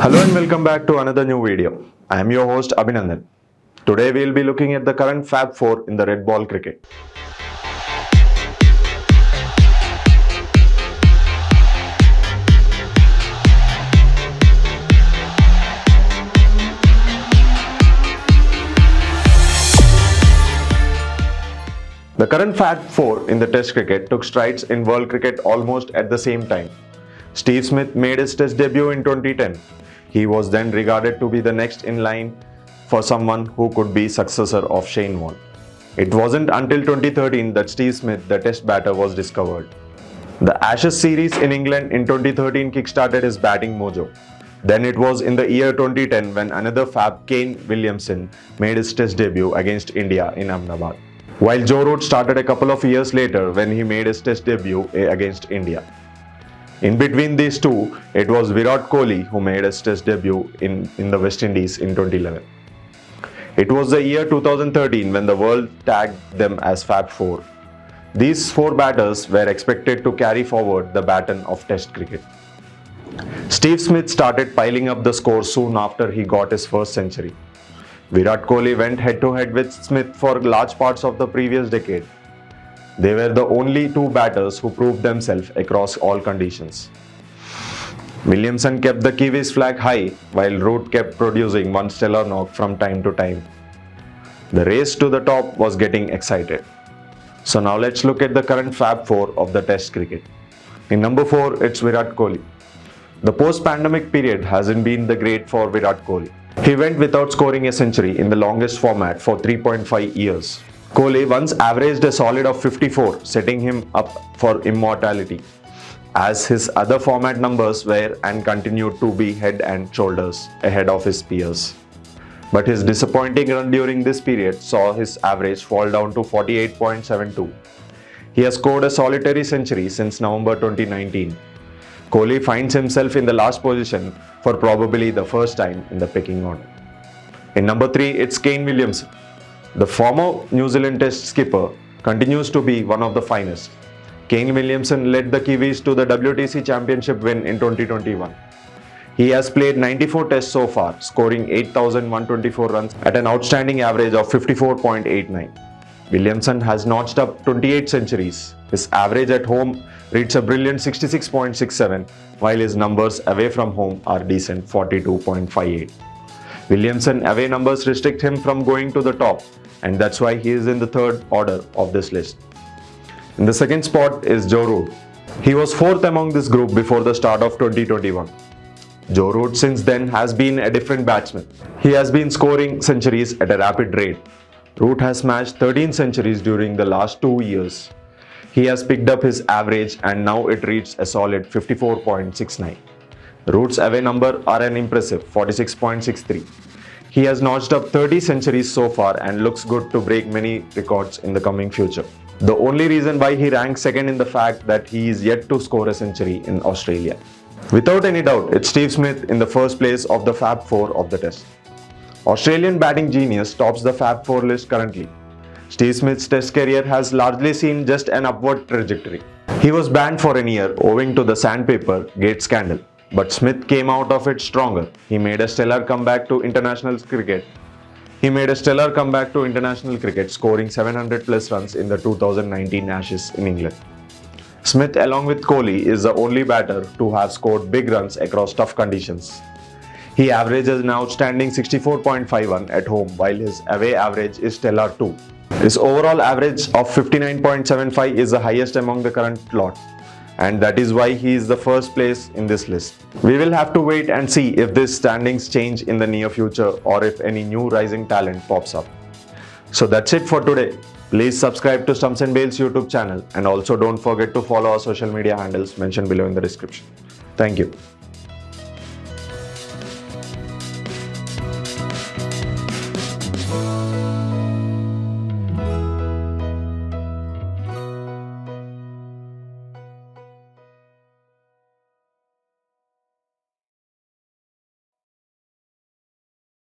Hello and welcome back to another new video. I am your host Abhinandan. Today we will be looking at the current Fab Four in the red ball cricket. The current Fab Four in the Test cricket took strides in world cricket almost at the same time. Steve Smith made his Test debut in 2010. He was then regarded to be the next in line for someone who could be successor of Shane Warne. It wasn't until 2013 that Steve Smith, the Test batter, was discovered. The Ashes series in England in 2013 kick-started his batting mojo. Then it was in the year 2010 when another Fab, Kane Williamson, made his Test debut against India in Ahmedabad. While Joe Root started a couple of years later when he made his Test debut against India. In between these two, it was Virat Kohli who made his Test debut in the West Indies in 2011. It was the year 2013 when the world tagged them as Fab Four. These four batters were expected to carry forward the baton of Test cricket. Steve Smith started piling up the score soon after he got his first century. Virat Kohli went head-to-head with Smith for large parts of the previous decade. They were the only two batters who proved themselves across all conditions. Williamson kept the Kiwis' flag high while Root kept producing one stellar knock from time to time. The race to the top was getting excited. So now let's look at the current Fab Four of the Test cricket. In number 4, it's Virat Kohli. The post-pandemic period hasn't been the great for Virat Kohli. He went without scoring a century in the longest format for 3.5 years. Kohli once averaged a solid of 54, setting him up for immortality, as his other format numbers were and continued to be head and shoulders ahead of his peers. But his disappointing run during this period saw his average fall down to 48.72. He has scored a solitary century since November 2019. Kohli finds himself in the last position for probably the first time in the pecking order. In number 3, it's Kane Williamson. The former New Zealand Test skipper continues to be one of the finest. Kane Williamson led the Kiwis to the WTC Championship win in 2021. He has played 94 tests so far, scoring 8,124 runs at an outstanding average of 54.89. Williamson has notched up 28 centuries. His average at home reached a brilliant 66.67, while his numbers away from home are decent 42.58. Williamson away numbers restrict him from going to the top, and that's why he is in the third order of this list. In the second spot is Joe Root. He was fourth among this group before the start of 2021. Joe Root since then has been a different batsman. He has been scoring centuries at a rapid rate. Root has smashed 13 centuries during the last 2 years. He has picked up his average and now it reached a solid 54.69. Root's away number are an impressive 46.63. He has notched up 30 centuries so far and looks good to break many records in the coming future. The only reason why he ranks second in the fact that he is yet to score a century in Australia. Without any doubt, it's Steve Smith in the first place of the Fab Four of the Test. Australian batting genius tops the Fab Four list currently. Steve Smith's Test career has largely seen just an upward trajectory. He was banned for a year owing to the sandpaper gate scandal. But Smith came out of it stronger. He made a stellar comeback to international cricket. Scoring 700 plus runs in the 2019 Ashes in England. Smith, along with Kohli, is the only batter to have scored big runs across tough conditions. He averages an outstanding 64.51 at home, while his away average is stellar too. His overall average of 59.75 is the highest among the current lot, and that is why he is the first place in this list. We will have to wait and see if these standings change in the near future or if any new rising talent pops up. So that's it for today. Please subscribe to Stumps and Bales YouTube channel and also don't forget to follow our social media handles mentioned below in the description. Thank you.